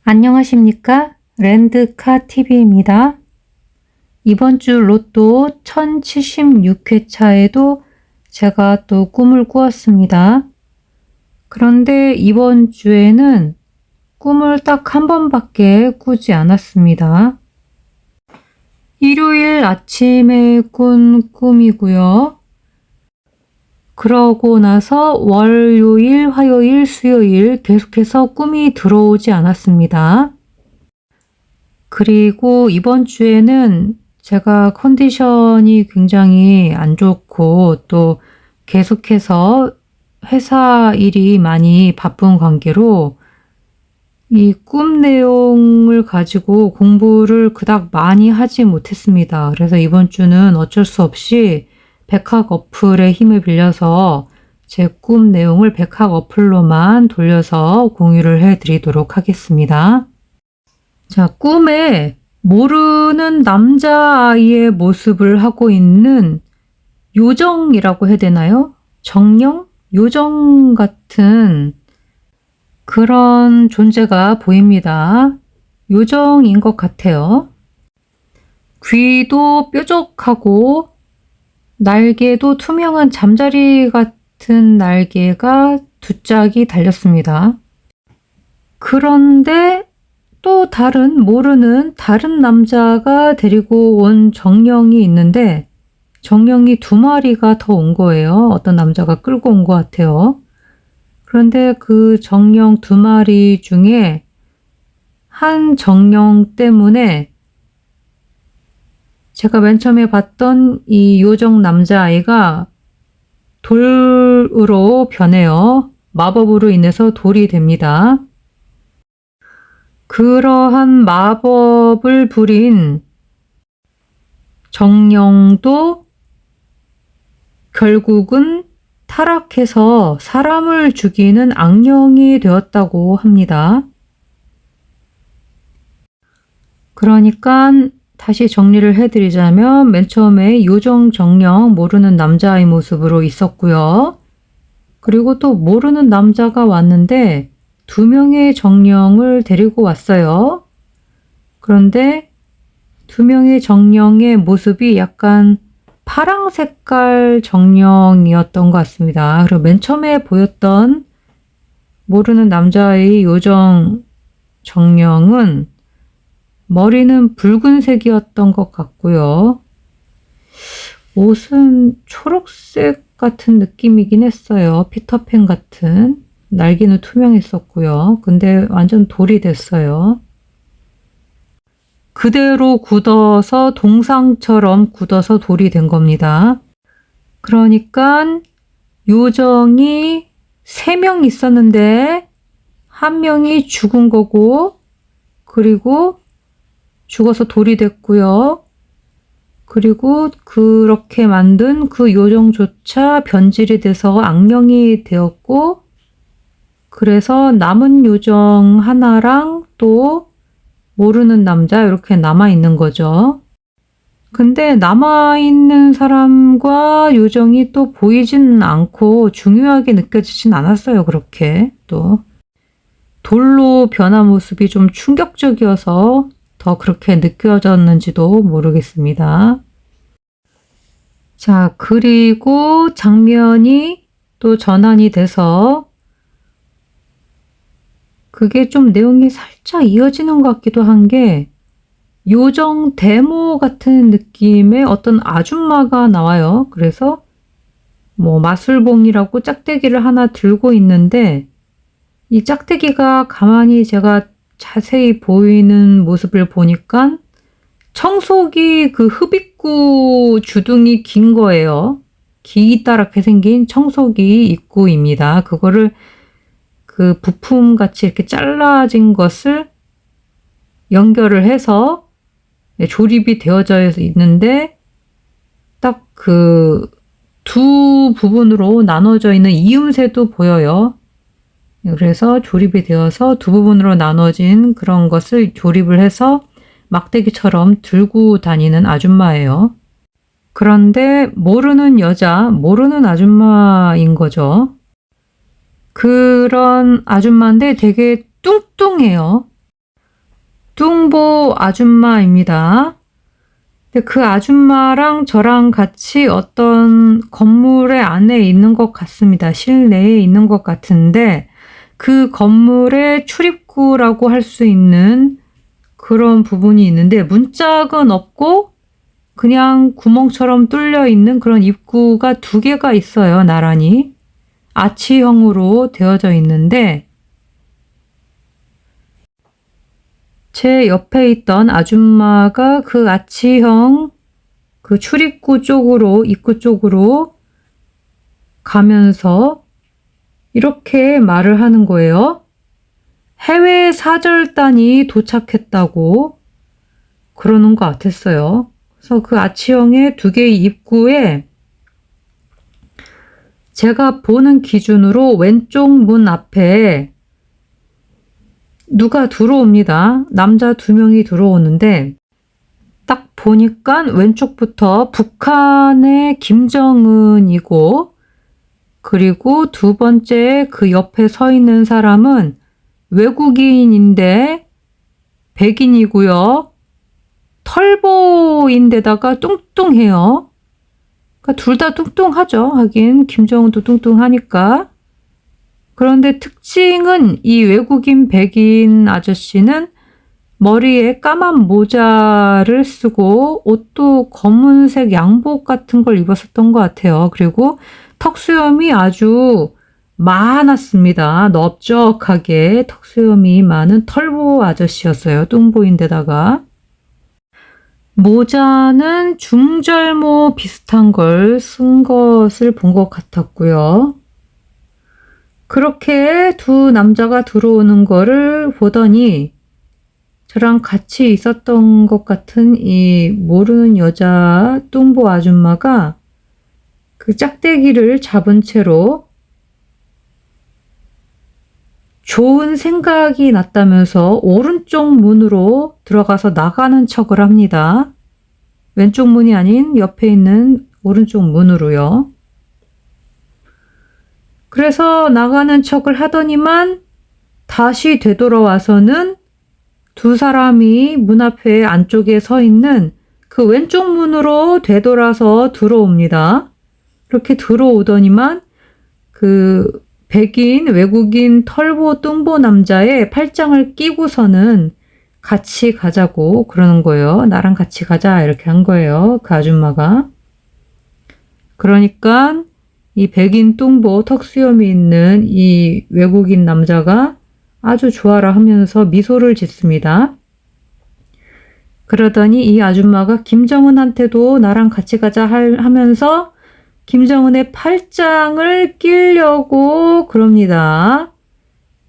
안녕하십니까? 랜드카TV입니다. 이번 주 로또 1076회차에도 제가 또 꿈을 꾸었습니다. 그런데 이번 주에는 꿈을 딱 한 번밖에 꾸지 않았습니다. 일요일 아침에 꾼 꿈이고요. 그러고 나서 월요일, 화요일, 수요일 계속해서 꿈이 들어오지 않았습니다. 그리고 이번 주에는 제가 컨디션이 굉장히 안 좋고 또 계속해서 회사 일이 많이 바쁜 관계로 이 꿈 내용을 가지고 공부를 그닥 많이 하지 못했습니다. 그래서 이번 주는 어쩔 수 없이 백학 어플의 힘을 빌려서 제 꿈 내용을 백학 어플로만 돌려서 공유를 해드리도록 하겠습니다. 자, 꿈에 모르는 남자아이의 모습을 하고 있는 요정이라고 해야 되나요? 정령? 요정 같은 그런 존재가 보입니다. 요정인 것 같아요. 귀도 뾰족하고 날개도 투명한 잠자리 같은 날개가 두 짝이 달렸습니다. 그런데 또 모르는 다른 남자가 데리고 온 정령이 있는데 정령이 2마리가 더 온 거예요. 어떤 남자가 끌고 온 것 같아요. 그런데 그 정령 2마리 중에 한 정령 때문에 제가 맨 처음에 봤던 이 요정 남자아이가 돌으로 변해요. 마법으로 인해서 돌이 됩니다. 그러한 마법을 부린 정령도 결국은 타락해서 사람을 죽이는 악령이 되었다고 합니다. 그러니까 다시 정리를 해드리자면 맨 처음에 요정 정령 모르는 남자의 모습으로 있었고요. 그리고 또 모르는 남자가 왔는데 2명의 정령을 데리고 왔어요. 그런데 2명의 정령의 모습이 약간 파랑 색깔 정령이었던 것 같습니다. 그리고 맨 처음에 보였던 모르는 남자의 요정 정령은 머리는 붉은색이었던 것 같고요. 옷은 초록색 같은 느낌이긴 했어요. 피터팬 같은. 날개는 투명했었고요. 근데 완전 돌이 됐어요. 그대로 굳어서 동상처럼 굳어서 돌이 된 겁니다. 그러니까 요정이 3명 있었는데 1명이 죽은 거고 그리고 죽어서 돌이 됐고요. 그리고 그렇게 만든 그 요정조차 변질이 돼서 악령이 되었고 그래서 남은 요정 하나랑 또 모르는 남자 이렇게 남아있는 거죠. 근데 남아있는 사람과 요정이 또 보이지는 않고 중요하게 느껴지진 않았어요. 그렇게 또 돌로 변한 모습이 좀 충격적이어서 더 그렇게 느껴졌는지도 모르겠습니다. 자, 그리고 장면이 또 전환이 돼서 그게 좀 내용이 살짝 이어지는 것 같기도 한 게 요정 데모 같은 느낌의 어떤 아줌마가 나와요. 그래서 뭐 마술봉이라고 짝대기를 하나 들고 있는데 이 짝대기가 가만히 제가 자세히 보이는 모습을 보니까 청소기 그 흡입구 주둥이 긴 거예요. 기다랗게 생긴 청소기 입구입니다. 그거를 그 부품 같이 이렇게 잘라진 것을 연결을 해서 조립이 되어져 있는데 딱 그 2 부분으로 나눠져 있는 이음새도 보여요. 그래서 조립이 되어서 2 부분으로 나눠진 그런 것을 조립을 해서 막대기처럼 들고 다니는 아줌마예요. 그런데 모르는 여자, 모르는 아줌마인 거죠. 그런 아줌마인데 되게 뚱뚱해요. 뚱보 아줌마입니다. 근데 그 아줌마랑 저랑 같이 어떤 건물의 안에 있는 것 같습니다. 실내에 있는 것 같은데 그 건물의 출입구라고 할 수 있는 그런 부분이 있는데 문짝은 없고 그냥 구멍처럼 뚫려 있는 그런 입구가 2개가 있어요. 나란히. 아치형으로 되어져 있는데 제 옆에 있던 아줌마가 그 아치형 그 출입구 쪽으로, 입구 쪽으로 가면서 이렇게 말을 하는 거예요. 해외 사절단이 도착했다고 그러는 것 같았어요. 그래서 그 아치형의 2개의 입구에 제가 보는 기준으로 왼쪽 문 앞에 누가 들어옵니다. 남자 2명이 들어오는데 딱 보니까 왼쪽부터 북한의 김정은이고 그리고 2번째 그 옆에 서 있는 사람은 외국인인데 백인이고요. 털보인데다가 뚱뚱해요. 그러니까 둘 다 뚱뚱하죠. 하긴 김정은도 뚱뚱하니까. 그런데 특징은 이 외국인 백인 아저씨는 머리에 까만 모자를 쓰고 옷도 검은색 양복 같은 걸 입었었던 것 같아요. 그리고 턱수염이 아주 많았습니다. 넓적하게 턱수염이 많은 털보 아저씨였어요. 뚱보인데다가. 모자는 중절모 비슷한 걸 쓴 것을 본 것 같았고요. 그렇게 2 남자가 들어오는 거를 보더니 저랑 같이 있었던 것 같은 이 모르는 여자 뚱보 아줌마가 그 짝대기를 잡은 채로 좋은 생각이 났다면서 오른쪽 문으로 들어가서 나가는 척을 합니다. 왼쪽 문이 아닌 옆에 있는 오른쪽 문으로요. 그래서 나가는 척을 하더니만 다시 되돌아와서는 2 사람이 문 앞에 안쪽에 서 있는 그 왼쪽 문으로 되돌아서 들어옵니다. 그렇게 들어오더니만 그 백인 외국인 털보 뚱보 남자의 팔짱을 끼고서는 같이 가자고 그러는 거예요. 나랑 같이 가자 이렇게 한 거예요. 그 아줌마가. 그러니까 이 백인 뚱보 턱수염이 있는 이 외국인 남자가 아주 좋아라 하면서 미소를 짓습니다. 그러더니 이 아줌마가 김정은한테도 나랑 같이 가자 하면서 김정은의 팔짱을 끼려고 그럽니다.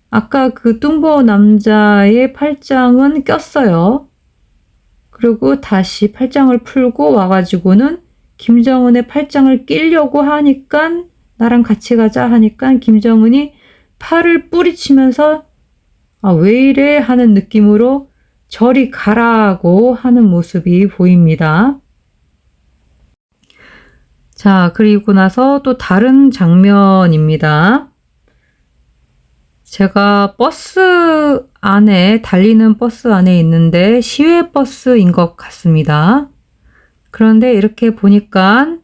아까 그 뚱보 남자의 팔짱은 꼈어요. 그리고 다시 팔짱을 풀고 와가지고는 김정은의 팔짱을 끼려고 하니까 나랑 같이 가자 하니까 김정은이 팔을 뿌리치면서 아, 왜 이래 하는 느낌으로 저리 가라고 하는 모습이 보입니다. 자, 그리고 나서 또 다른 장면입니다. 제가 버스 안에, 달리는 버스 안에 있는데 시외버스인 것 같습니다. 그런데 이렇게 보니까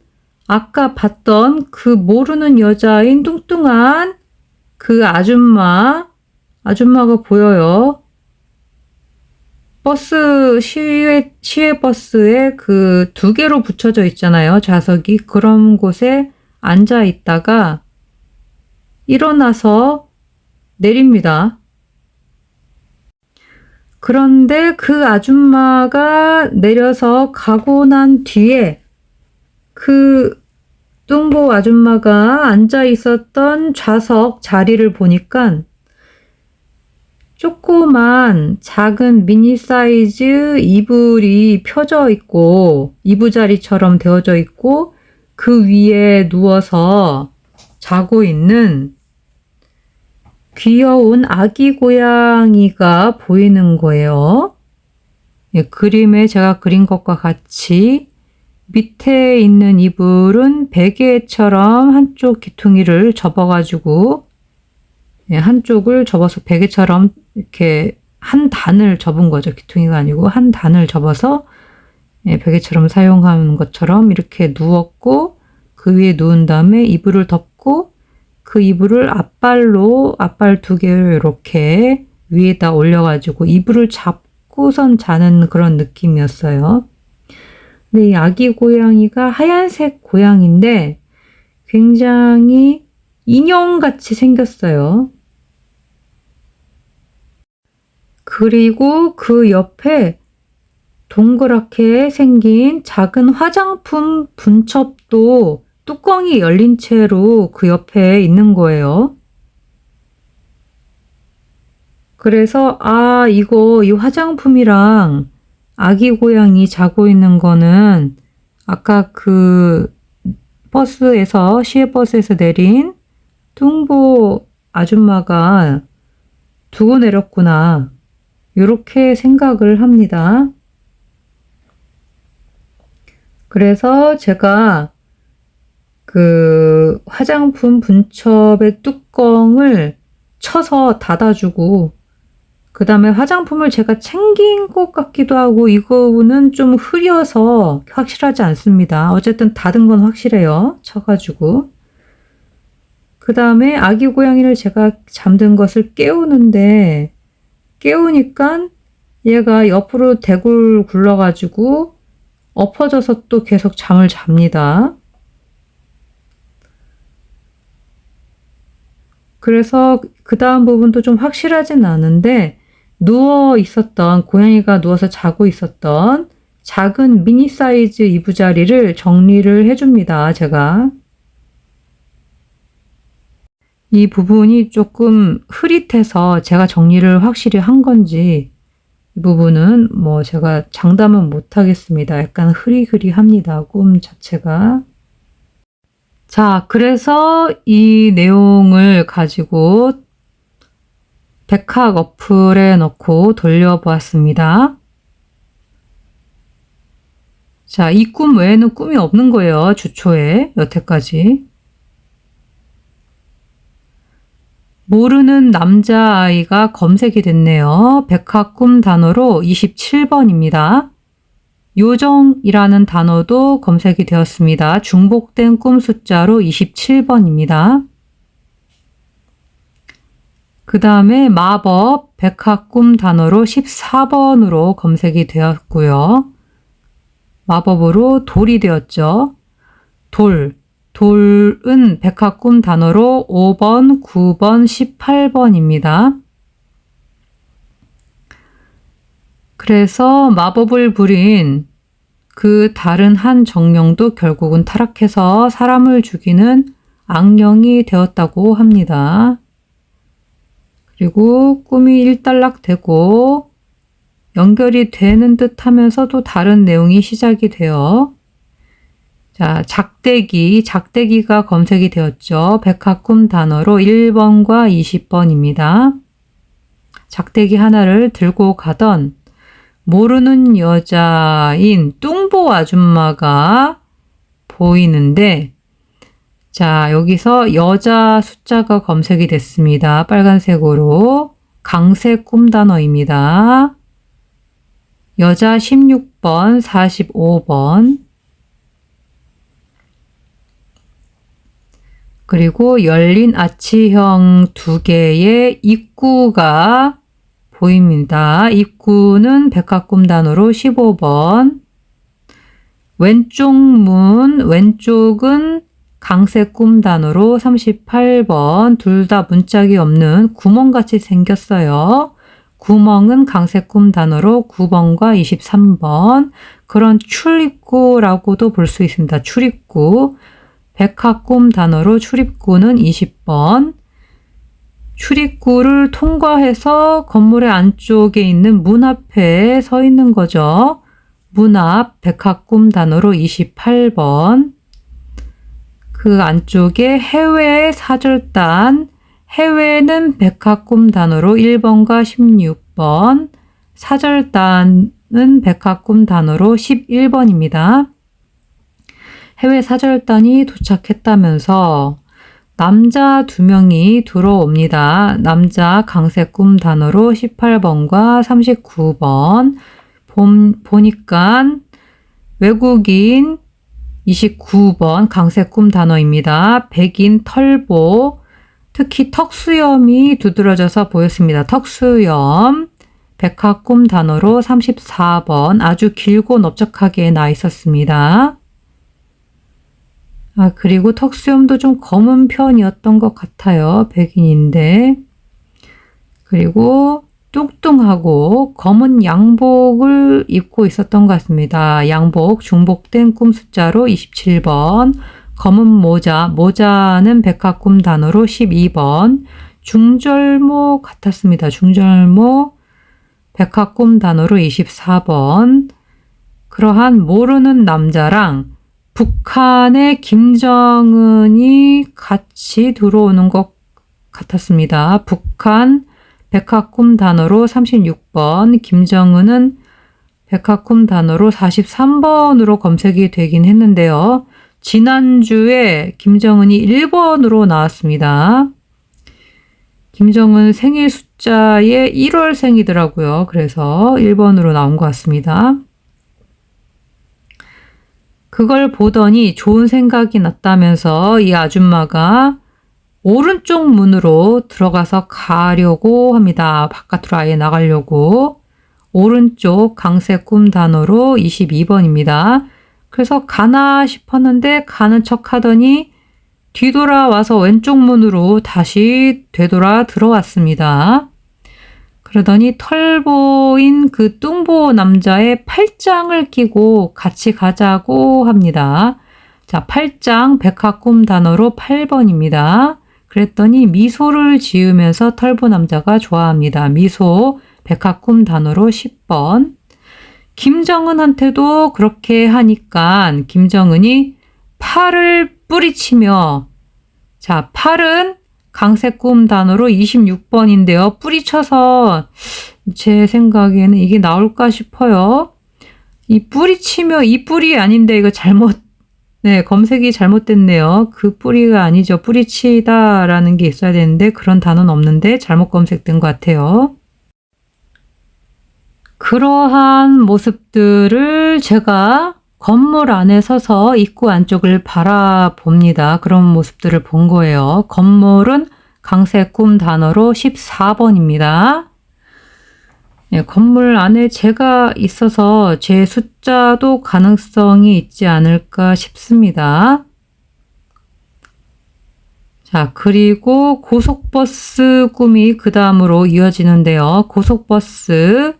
아까 봤던 그 모르는 여자인 뚱뚱한 그 아줌마가 보여요. 버스 시외버스에 그 2개로 붙여져 있잖아요. 좌석이. 그런 곳에 앉아 있다가 일어나서 내립니다. 그런데 그 아줌마가 내려서 가고 난 뒤에 그 뚱보 아줌마가 앉아 있었던 좌석 자리를 보니까 조그만 작은 미니 사이즈 이불이 펴져 있고 이부자리처럼 되어져 있고 그 위에 누워서 자고 있는 귀여운 아기 고양이가 보이는 거예요. 예, 그림에 제가 그린 것과 같이 밑에 있는 이불은 베개처럼 한쪽 귀퉁이를 접어가지고 예, 한쪽을 접어서 베개처럼 이렇게 한 단을 접은 거죠. 귀퉁이가 아니고 한 단을 접어서 베개처럼 사용하는 것처럼 이렇게 누웠고 그 위에 누운 다음에 이불을 덮고 그 이불을 앞발 2개를 이렇게 위에다 올려가지고 이불을 잡고선 자는 그런 느낌이었어요. 근데 이 아기 고양이가 하얀색 고양인데 굉장히 인형같이 생겼어요. 그리고 그 옆에 동그랗게 생긴 작은 화장품 분첩도 뚜껑이 열린 채로 그 옆에 있는 거예요. 그래서 이 화장품이랑 아기 고양이 자고 있는 거는 아까 그 시외버스에서 내린 뚱보 아줌마가 두고 내렸구나. 이렇게 생각을 합니다. 그래서 제가 그 화장품 분첩의 뚜껑을 쳐서 닫아주고 그 다음에 화장품을 제가 챙긴 것 같기도 하고 이거는 좀 흐려서 확실하지 않습니다. 어쨌든 닫은 건 확실해요. 쳐가지고. 그 다음에 아기 고양이를 제가 잠든 것을 깨우니까 얘가 옆으로 대굴 굴러가지고 엎어져서 또 계속 잠을 잡니다. 그래서 그 다음 부분도 좀 확실하진 않은데 고양이가 누워서 자고 있었던 작은 미니 사이즈 이부자리를 정리를 해줍니다. 제가. 이 부분이 조금 흐릿해서 제가 정리를 확실히 한 건지 이 부분은 제가 장담은 못 하겠습니다. 약간 흐리흐리합니다. 꿈 자체가. 자, 그래서 이 내용을 가지고 백학 어플에 넣고 돌려보았습니다. 자, 이 꿈 외에는 꿈이 없는 거예요. 주초에 여태까지. 모르는 남자아이가 검색이 됐네요. 백학 꿈 단어로 27번입니다. 요정이라는 단어도 검색이 되었습니다. 중복된 꿈 숫자로 27번입니다. 그 다음에 마법, 백학 꿈 단어로 14번으로 검색이 되었고요. 마법으로 돌이 되었죠. 돌은 백학 꿈 단어로 5번, 9번, 18번입니다. 그래서 마법을 부린 그 다른 한 정령도 결국은 타락해서 사람을 죽이는 악령이 되었다고 합니다. 그리고 꿈이 일단락되고 연결이 되는 듯 하면서도 다른 내용이 시작이 돼요. 자, 작대기가 검색이 되었죠. 백학 꿈 단어로 1번과 20번입니다. 작대기 하나를 들고 가던 모르는 여자인 뚱보 아줌마가 보이는데 자, 여기서 여자 숫자가 검색이 됐습니다. 빨간색으로. 강세 꿈 단어입니다. 여자 16번, 45번. 그리고 열린 아치형 2개의 입구가 보입니다. 입구는 백학 꿈 단어로 15번. 왼쪽은 강세 꿈 단어로 38번. 둘 다 문짝이 없는 구멍같이 생겼어요. 구멍은 강세 꿈 단어로 9번과 23번. 그런 출입구라고도 볼 수 있습니다. 출입구. 백학 꿈 단어로 출입구는 20번. 출입구를 통과해서 건물의 안쪽에 있는 문 앞에 서 있는 거죠. 문 앞 백학 꿈 단어로 28번. 그 안쪽에 해외 사절단, 해외는 백학 꿈 단어로 1번과 16번, 사절단은 백학 꿈 단어로 11번입니다. 해외 사절단이 도착했다면서 남자 2명이 들어옵니다. 남자 강색 꿈 단어로 18번과 39번. 보니까 외국인 29번 강색 꿈 단어입니다. 백인 털보, 특히 턱수염이 두드러져서 보였습니다. 턱수염, 백화 꿈 단어로 34번, 아주 길고 넓적하게 나 있었습니다. 그리고 턱수염도 좀 검은 편이었던 것 같아요. 백인인데. 그리고 뚱뚱하고 검은 양복을 입고 있었던 것 같습니다. 양복, 중복된 꿈 숫자로 27번. 검은 모자는 백화 꿈 단어로 12번. 중절모 같았습니다. 중절모, 백화 꿈 단어로 24번. 그러한 모르는 남자랑 북한의 김정은이 같이 들어오는 것 같았습니다. 북한 백화 꿈 단어로 36번, 김정은은 백화 꿈 단어로 43번으로 검색이 되긴 했는데요. 지난주에 김정은이 1번으로 나왔습니다. 김정은 생일 숫자에 1월생이더라고요. 그래서 1번으로 나온 것 같습니다. 그걸 보더니 좋은 생각이 났다면서 이 아줌마가 오른쪽 문으로 들어가서 가려고 합니다. 바깥으로 아예 나가려고. 오른쪽 강색 꿈 단어로 22번입니다. 그래서 가나 싶었는데 가는 척 하더니 뒤돌아와서 왼쪽 문으로 다시 되돌아 들어왔습니다. 그러더니 털보인 그 뚱보 남자의 팔짱을 끼고 같이 가자고 합니다. 자, 팔짱 백화 꿈 단어로 8번입니다. 그랬더니 미소를 지으면서 털보 남자가 좋아합니다. 미소 백화 꿈 단어로 10번. 김정은한테도 그렇게 하니까 김정은이 팔을 뿌리치며, 자, 팔은 강색 꿈 단어로 26번인데요. 뿌리쳐서 제 생각에는 이게 나올까 싶어요. 이 뿌리치며, 이 뿌리 아닌데 이거 검색이 잘못됐네요. 그 뿌리가 아니죠. 뿌리치다라는 게 있어야 되는데 그런 단어는 없는데 잘못 검색된 것 같아요. 그러한 모습들을 제가 건물 안에 서서 입구 안쪽을 바라봅니다. 그런 모습들을 본 거예요. 건물은 강색 꿈 단어로 14번입니다. 건물 안에 제가 있어서 제 숫자도 가능성이 있지 않을까 싶습니다. 자, 그리고 고속버스 꿈이 그 다음으로 이어지는데요. 고속버스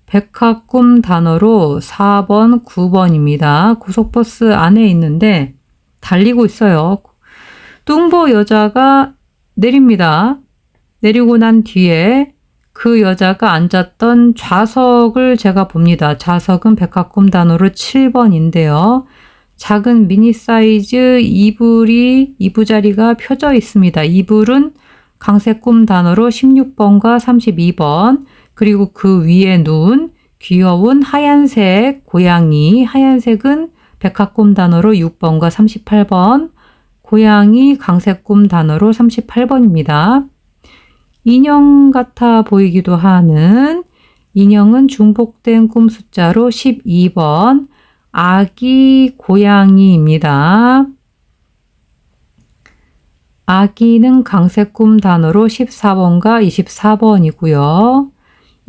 백화 꿈 단어로 4번, 9번입니다. 고속버스 안에 있는데 달리고 있어요. 뚱보 여자가 내립니다. 내리고 난 뒤에 그 여자가 앉았던 좌석을 제가 봅니다. 좌석은 백화 꿈 단어로 7번인데요. 작은 미니 사이즈 이불자리가 펴져 있습니다. 이불은 강색 꿈 단어로 16번과 32번. 그리고 그 위에 눈, 귀여운 하얀색 고양이, 하얀색은 백화 꿈 단어로 6번과 38번, 고양이 강색 꿈 단어로 38번입니다. 인형 같아 보이기도 하는 인형은 중복된 꿈 숫자로 12번, 아기 고양이입니다. 아기는 강색 꿈 단어로 14번과 24번이고요.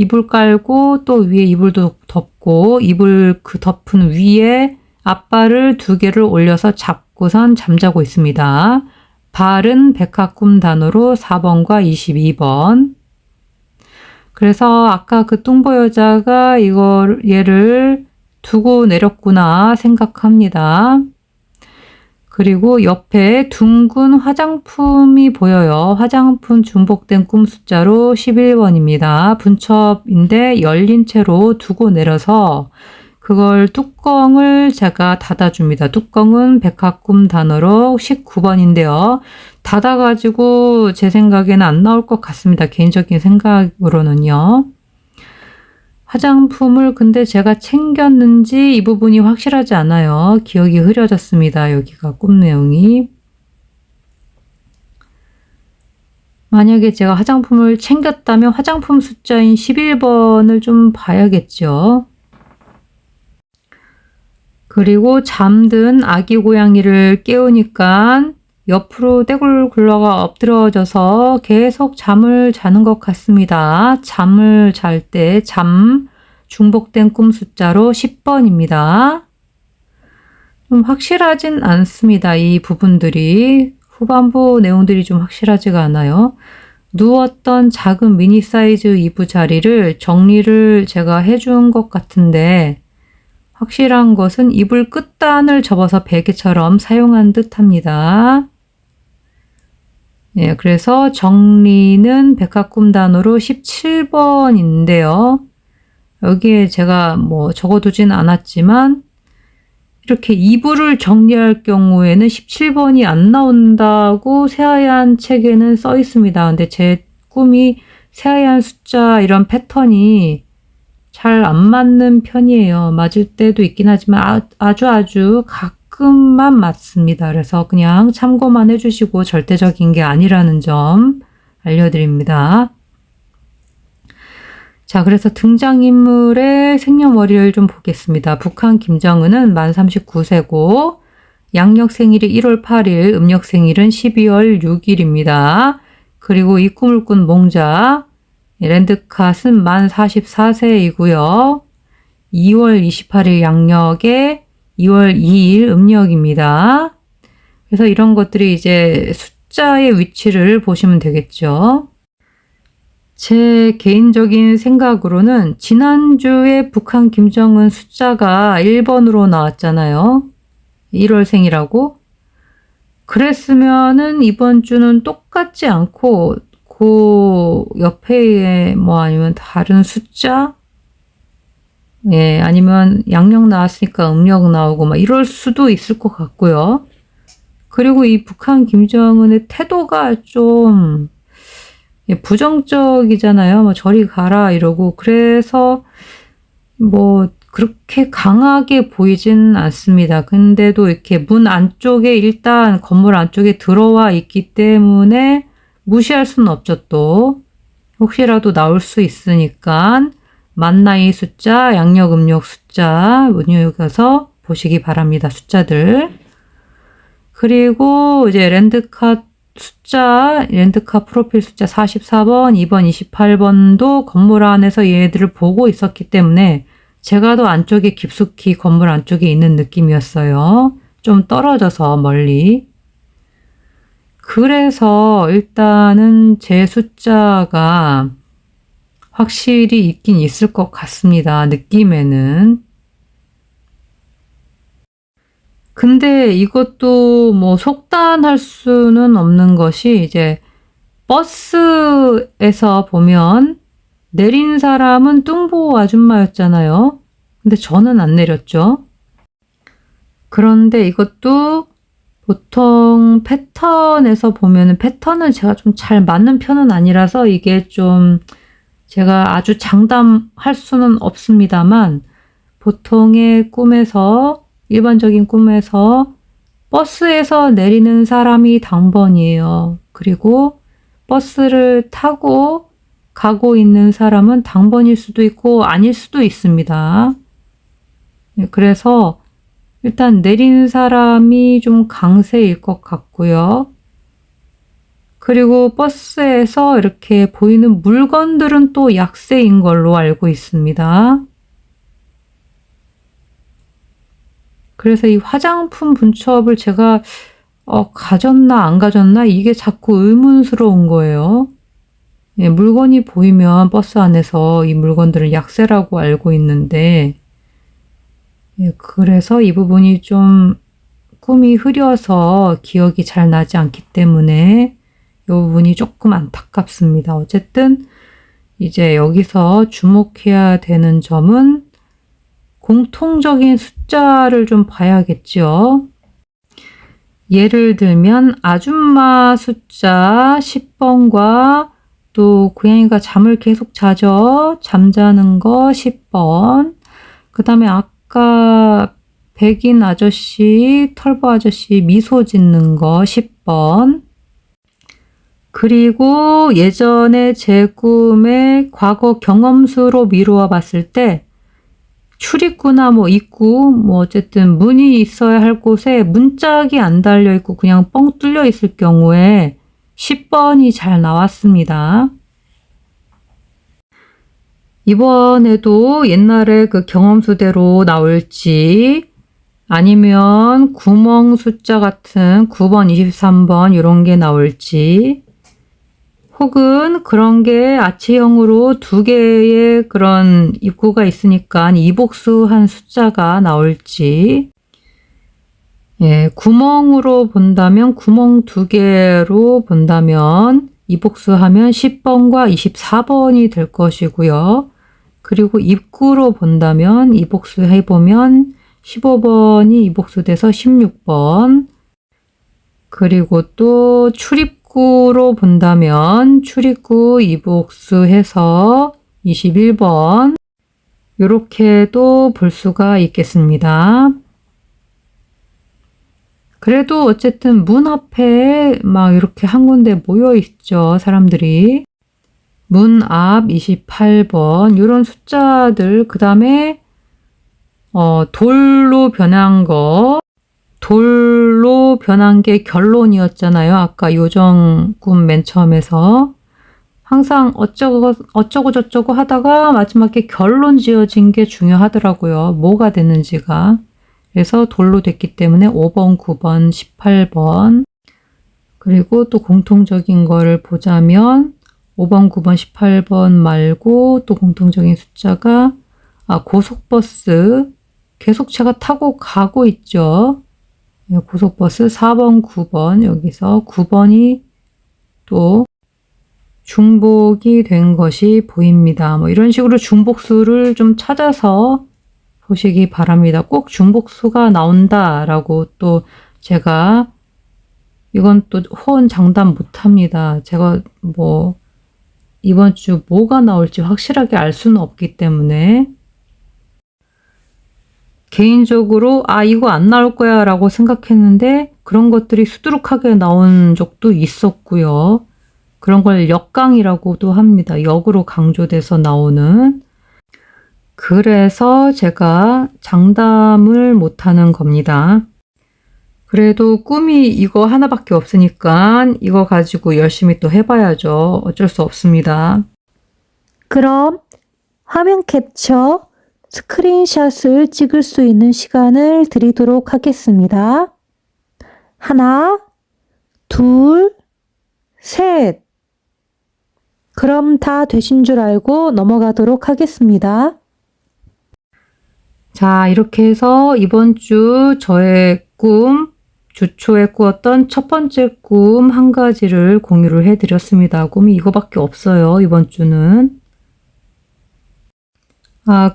이불 깔고 또 위에 이불도 덮고 이불 그 덮은 위에 앞발을 2개를 올려서 잡고선 잠자고 있습니다. 발은 백화 꿈 단어로 4번과 22번. 그래서 아까 그 뚱보 여자가 얘를 두고 내렸구나 생각합니다. 그리고 옆에 둥근 화장품이 보여요. 화장품 중복된 꿈 숫자로 11번입니다. 분첩인데 열린 채로 두고 내려서 그걸 뚜껑을 제가 닫아줍니다. 뚜껑은 백화 꿈 단어로 19번인데요. 닫아가지고 제 생각에는 안 나올 것 같습니다. 개인적인 생각으로는요. 화장품을 근데 제가 챙겼는지 이 부분이 확실하지 않아요. 기억이 흐려졌습니다. 여기가 꿈 내용이. 만약에 제가 화장품을 챙겼다면 화장품 숫자인 11번을 좀 봐야겠죠. 그리고 잠든 아기 고양이를 깨우니까 옆으로 떼굴 굴러가 엎드러져서 계속 잠을 자는 것 같습니다. 잠을 잘 때 잠 중복된 꿈 숫자로 10번입니다. 좀 확실하진 않습니다. 이 부분들이 후반부 내용들이 좀 확실하지가 않아요. 누웠던 작은 미니 사이즈 이부자리를 정리를 제가 해준 것 같은데 확실한 것은 이불 끝단을 접어서 베개처럼 사용한 듯 합니다. 예, 그래서 정리는 백합꿈단으로 17번인데요. 여기에 제가 뭐 적어두진 않았지만 이렇게 이불을 정리할 경우에는 17번이 안 나온다고 새하얀 책에는 써 있습니다. 근데 제 꿈이 새하얀 숫자 이런 패턴이 잘 안 맞는 편이에요. 맞을 때도 있긴 하지만 아주 가끔만 맞습니다. 그래서 그냥 참고만 해주시고 절대적인 게 아니라는 점 알려드립니다. 자, 그래서 등장인물의 생년월일을 좀 보겠습니다. 북한 김정은은 만 39세고 양력 생일이 1월 8일, 음력 생일은 12월 6일입니다. 그리고 이 꿈을 꾼 몽자 랜드캇은 만 44세이고요. 2월 28일 양력에 2월 2일 음력입니다. 그래서 이런 것들이 이제 숫자의 위치를 보시면 되겠죠. 제 개인적인 생각으로는 지난주에 북한 김정은 숫자가 1번으로 나왔잖아요. 1월생이라고. 그랬으면은 이번 주는 똑같지 않고 그 옆에 뭐 아니면 다른 숫자? 예, 아니면 양력 나왔으니까 음력 나오고 막 이럴 수도 있을 것 같고요. 그리고 이 북한 김정은의 태도가 좀 부정적이잖아요. 뭐 저리 가라 이러고. 그래서 뭐 그렇게 강하게 보이진 않습니다. 근데도 이렇게 문 안쪽에 일단 건물 안쪽에 들어와 있기 때문에 무시할 수는 없죠. 또 혹시라도 나올 수 있으니까 만나이 숫자, 양력 음력 숫자 문의해서 보시기 바랍니다. 숫자들. 그리고 이제 랜드캇 숫자, 랜드캇 프로필 숫자 44번, 2번, 28번도 건물 안에서 얘들을 보고 있었기 때문에 제가 더 안쪽에 깊숙이 건물 안쪽에 있는 느낌이었어요. 좀 떨어져서 멀리. 그래서 일단은 제 숫자가 확실히 있긴 있을 것 같습니다. 느낌에는. 근데 이것도 뭐 속단할 수는 없는 것이 이제 버스에서 보면 내린 사람은 뚱보 아줌마였잖아요. 근데 저는 안 내렸죠. 그런데 이것도 보통 패턴에서 보면은 패턴은 제가 좀 잘 맞는 편은 아니라서 이게 좀 제가 아주 장담할 수는 없습니다만 보통의 꿈에서 일반적인 꿈에서 버스에서 내리는 사람이 당번이에요. 그리고 버스를 타고 가고 있는 사람은 당번일 수도 있고 아닐 수도 있습니다. 그래서 일단 내린 사람이 좀 강세일 것 같고요. 그리고 버스에서 이렇게 보이는 물건들은 또 약세인 걸로 알고 있습니다. 그래서 이 화장품 분첩을 제가 가졌나 안 가졌나 이게 자꾸 의문스러운 거예요. 예, 물건이 보이면 버스 안에서 이 물건들은 약세라고 알고 있는데 예, 그래서 이 부분이 좀 꿈이 흐려서 기억이 잘 나지 않기 때문에 이 부분이 조금 안타깝습니다. 어쨌든 이제 여기서 주목해야 되는 점은 공통적인 숫자를 좀 봐야겠죠. 예를 들면 아줌마 숫자 10번과 또 고양이가 잠을 계속 자죠. 잠자는 거 10번. 그 다음에 아까 백인 아저씨, 털보 아저씨 미소 짓는 거 10번. 그리고 예전에 제 꿈의 과거 경험수로 미루어 봤을 때 출입구나 뭐 입구 뭐 어쨌든 문이 있어야 할 곳에 문짝이 안 달려 있고 그냥 뻥 뚫려 있을 경우에 10번이 잘 나왔습니다. 이번에도 옛날에 그 경험수대로 나올지 아니면 구멍 숫자 같은 9번, 23번 이런 게 나올지 혹은 그런 게 아치형으로 두 개의 그런 입구가 있으니까 이복수한 숫자가 나올지 예, 구멍으로 본다면 구멍 두 개로 본다면 이복수하면 10번과 24번이 될 것이고요. 그리고 입구로 본다면 이복수 해보면 15번이 이복수돼서 16번 그리고 또 출입구로 본다면 출입구 이복수해서 21번 이렇게도 볼 수가 있겠습니다. 그래도 어쨌든 문 앞에 막 이렇게 한 군데 모여 있죠. 사람들이. 문 앞 28번 이런 숫자들 그 다음에 돌로 변한 게 결론이었잖아요. 아까 요정 꿈 맨 처음에서 항상 어쩌고 저쩌고 하다가 마지막에 결론 지어진 게 중요하더라고요. 뭐가 됐는지가. 그래서 돌로 됐기 때문에 5번, 9번, 18번 그리고 또 공통적인 거를 보자면 5번, 9번, 18번 말고 또 공통적인 숫자가 고속버스 계속 제가 타고 가고 있죠. 고속버스 4번, 9번 여기서 9번이 또 중복이 된 것이 보입니다. 뭐 이런 식으로 중복수를 좀 찾아서 보시기 바랍니다. 꼭 중복수가 나온다라고 또 제가 이건 또 호언장담 못합니다. 제가 뭐 이번 주 뭐가 나올지 확실하게 알 수는 없기 때문에 개인적으로 이거 안 나올 거야 라고 생각했는데 그런 것들이 수두룩하게 나온 적도 있었고요. 그런 걸 역강이라고도 합니다. 역으로 강조돼서 나오는. 그래서 제가 장담을 못하는 겁니다. 그래도 꿈이 이거 하나밖에 없으니까 이거 가지고 열심히 또 해봐야죠. 어쩔 수 없습니다. 그럼 화면 캡처, 스크린샷을 찍을 수 있는 시간을 드리도록 하겠습니다. 하나, 둘, 셋. 그럼 다 되신 줄 알고 넘어가도록 하겠습니다. 자, 이렇게 해서 이번 주 저의 꿈, 주초에 꾸었던 첫 번째 꿈 한 가지를 공유를 해드렸습니다. 꿈이 이거밖에 없어요, 이번 주는.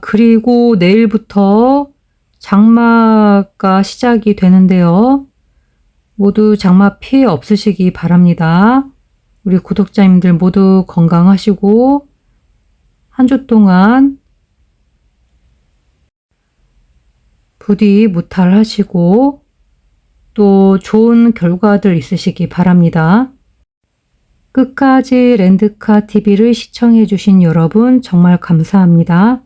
그리고 내일부터 장마가 시작이 되는데요. 모두 장마 피해 없으시기 바랍니다. 우리 구독자님들 모두 건강하시고 한 주 동안 부디 무탈하시고 또 좋은 결과들 있으시기 바랍니다. 끝까지 렌드카 TV를 시청해 주신 여러분 정말 감사합니다.